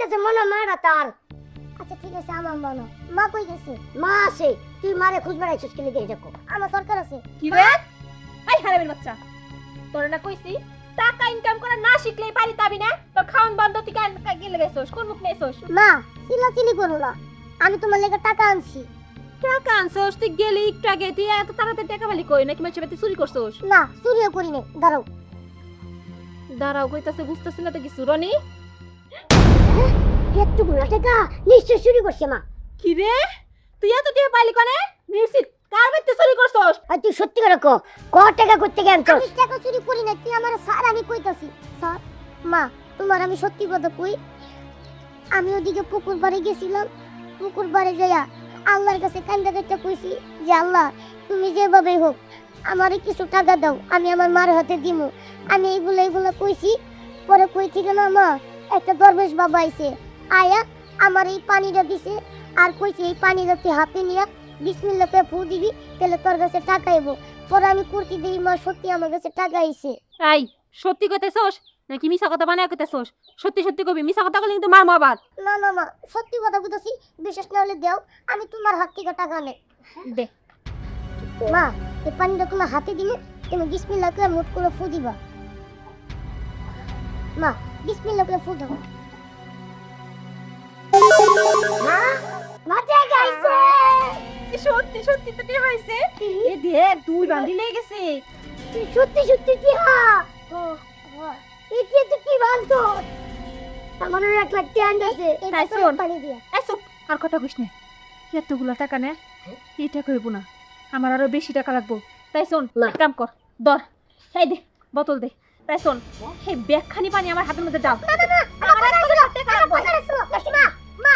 কইতেছে মনে মারা তার। আচ্ছা ঠিক আছে আমার মনে। মা কই গেছে? মা আছে। তুই মারে খুঁজ বেড়াইছিস কি লিগে দেখো। আমার সরকার আছে। কি রে এই হারামের বাচ্চা তোর না কইছি টাকা ইনকাম করা না শিখলেই পারি তাবি না তোর খাওন বন্ধ থেকে গেলে গেছস কোন মুখ নেছস মা চিল্লাচিল্লি করো না। আমি তোমার লেগে টাকা আনছি। টাকা আনছস তুই গেলি একটু আগে তুই এত তাড়াতাড়ি টাকা বালি কই নাকি মাঝে মাঝে চুরি করছস না চুরিও করি নাই। দাঁড়াও। দাঁড়াও কইতাছে বুঝতাছ না তো কিছু রনি এতগুলো টাকা নিশ্চয় চুরি করছে মা। কি রে তুই এত টাকা পাইলি কোনে নিশ্চিত কার বাইতে চুরি করছস আর তুই সত্যি করে ক টাকা করতে গেছ? আমি টাকা চুরি করি না। তুই আমার স্যার আমি কইতাছি স্যার। মা তোমার আমি সত্যি কথা কই। আমি ওদিকে পুকুর পাড়ে গেছিলাম। পুকুর পাড়ে যাইয়া আল্লাহর কাছে কান্দা কান্দা কইছি যে আল্লাহ তুমি যেভাবে হোক আমারে কিছু টাকা দাও, আমি আমার মার হাতে দিমু। আমি এইগুলা কইছি। পরে কই থেকে না মা একটা দরবেশ বাবা আইছে। আয়া আমার এই পানিটা দিছে আর কইছে এই পানিটা তুই হাতে নিয়া বিসমিল্লাহ করে ফু দিবি তাহলে তোর কাছে টাকা আইবো। পরে আমি কুর্তি দিই মা সত্যি আমার কাছে টাকা আইছে। এই সত্যি কইতেছস নাকি মিছা কথা বানায় কইতেছস সত্যি সত্যি কবি মিছা কথা কইলে কিন্তু মারমু আবার। না না মা সত্যি কথা কইতাছি। বিশ্বাস না হলে দাও আমি তোমার হাত থেকে টাকা নে। দে মা এই পানিটা তোমার হাতে দিলে তুমি বিসমিল্লাহ করে মুট করে ফু দিবা। মা বিসমিল্লাহ করে ফু দাও। হ্যাঁ মজা গাইছে। সত্যি সত্যি তো কি হইছে এ দে দুই বান্ডি লেগে গেছে সত্যি সত্যি কি হ্যাঁ এটা তো কি বলতো আমার 1 লাখ টাকা আছে। তাই শোন। পানি দিয়া এসব আর কথা কইস না এতগুলো টাকা নে এটা কইব না আমার আরো বেশি টাকা লাগবো তাই শোন এক কাম কর ধর এই দে বোতল দে তাই শোন এই ব্যাগখানি পানি আমার হাতের মধ্যে দাও না না না আমার 1 লাখ টাকা লাগবে। মা মা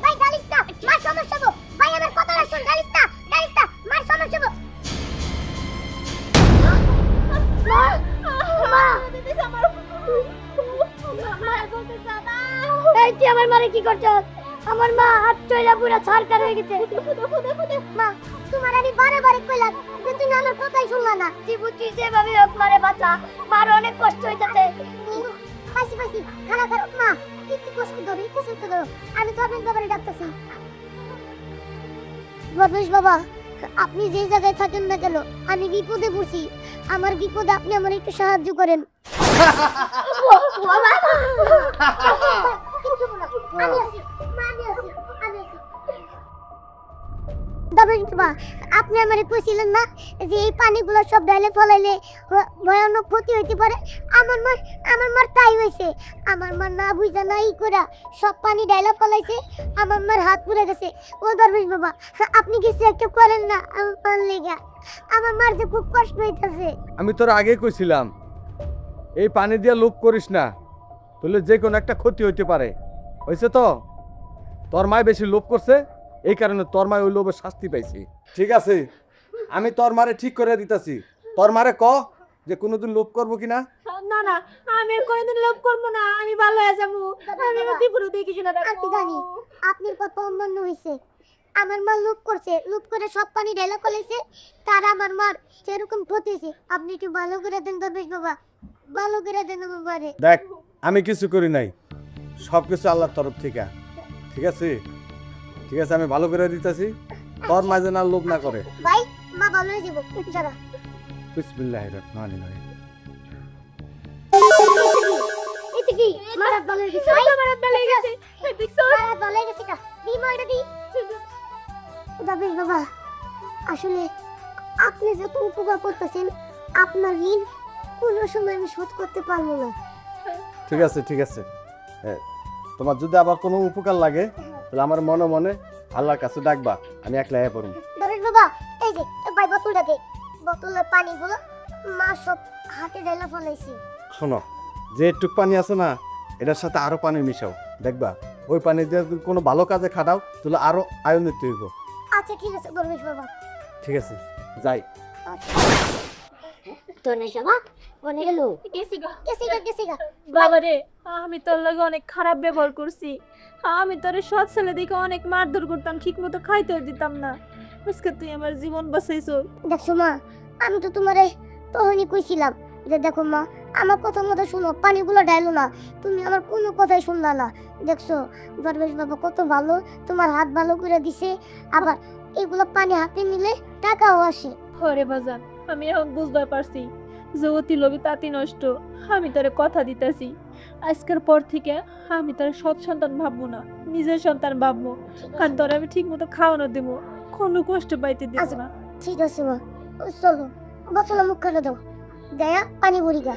ভাই গালিস না। মা সমস্যা গো ভাই আমার কথা শুন। গালিস না মা সমস্যা গো। মা মা এই তুই আমার মারে কি করছ? আমার মা হাত চইলা পুরা সরকার হয়ে গেছে। মা তোমার আমি বারে বারে কইলাম যে তুমি আমার কথাই শুনলা না। তুই বুঝছিস যেভাবে হোক মারে বাঁচা। মার অনেক কষ্ট হইতাছে। পাশি খানা খাও মা। একটু কষ্ট ধরো আমি সবেন বাবারে ডাকতেছি। বদমেশ বাবা আপনি যে জায়গায় থাকেন না কেন আমি বিপদে পড়ছি। আমার বিপদে আপনি আমার একটু সাহায্য করেন। আপনি আমারে কইছিলেন না যে এই পানিগুলো সব ডাইলে ফলাইলে ভয়ানক ক্ষতি হইতে পারে। আমার মার তাই হইছে। আমার মা না বুঝা নাই কইরা সব পানি ডাইলা ফলাইছে। আমার মার হাত পুড়ে গেছে। ও দরবেশ বাবা আপনি কিছু একটা করেন না আমার মার লেগা। আমার মার যে খুব কষ্ট হইতাছে। আমি তোর আগে কইছিলাম এই পানি দিয়া লোভ করিস না, তাহলে যে কোনো একটা ক্ষতি হইতে পারে। হয়েছে তো তোর মায় বেশি লোভ করছে এই কারণে তোর মায় ওই লোভের শাস্তি পাইছি। ঠিক আছে আমি তোর মারে ঠিক করে দিতেছি। তোর মারে ক যে কোনোদিন লোভ করবো কিনা। না না আমি আর কোনোদিন লোভ করবো না আমি ভালো হয়ে যাবো। আমি আমার ত্রিপুরা দিয়ে কিছু না আমি জানি আপনার কথা অমান্য হয়েছে। আমার মা লোভ করছে। লোভ করে সব পানি ঢেলা ফেলেছে। তার আমার মার সেরকম ক্ষতিছে। আপনি একটু ভালো করে দেন দরবেশ বাবা। ভালো করে দেন আমার মারে। দেখ আমি কিছু করি নাই, সব কিছু আল্লাহর তরফ থেকে। ঠিক আছে ঠিক আছে আমি ভালো করে দিতেছি। তোর মাঝে না লোভ না করে। ভাই মা ভালো হয়ে যাবো যারা। বিসমিল্লাহির রহমানির রহিম। এটা কি মারাত ভালো হয়ে গেছে। মারাত ভালো হয়ে গেছে দেখছো মারাত ভালো হয়ে গেছে কা দি মা এটা দি। দরবেশ বাবা আসলে আপনি যত উপকার করতেছেন আপনার ঋণ কোনো সময় আমি শোধ করতে পারবো না। ঠিক আছে ঠিক আছে তোমার যদি আবার কোনো উপকার লাগে তাহলে আমার মনে মনে আল্লাহর কাছে ডাকবা, আমি একলা হয়ে পড়ব। দরবেশ বাবা এই যে ভাই বোতলটা দে। বোতলের পানিগুলো মা সব হাতে ঢেলা ফলাইছি। শোনো যে একটুক পানি আছে না এটার সাথে আরো পানি মিশাও, দেখবা ওই পানি দিয়ে যদি কোনো ভালো কাজে খাটাও তাহলে আরো আয়নিত হইব। আচ্ছা ঠিক আছে দরবেশ বাবা। ঠিক আছে যাই। দরবেশ বাবা কোনে গেল? গেছি গা বাবা রে আমি তোর লগে অনেক খারাপ ব্যবহার করছি। আমি তোরে সৎ ছেলে দিকে অনেক মারধর করতাম, ঠিক মতো খাইতে দিতাম না। আজকে তুই আমার জীবন বাঁচাইছো। দেখছো মা আমি তো তোমারে তখনই কইছিলাম যে দেখো মা, আমার কথা মতো শুনো, পানিগুলো ডাইলো না। তুমি আমার কোনো কথাই শুনলা না। দেখছো দরবেশ বাবা কত ভালো, তোমার হাত ভালো করে দিছে, আবার এগুলো পানি হাতে নিলে টাকাও আসে। হরে বাজান, আমি এখন বুঝতে পারছি যে অতি লোভী তাঁতি নষ্ট। আমি তারে কথা দিতেছি, আজকের পর থেকে আমি তার সৎ সন্তান ভাববো না, নিজের সন্তান ভাববো। কারণ তোর আমি ঠিক মতো খাওয়ানো দেবো, কোনো কষ্ট পাইতে দেবো না। ঠিক আছে মা, চলো বোতলে মুখ করে দাও, দেয়া পানি ভরি গা।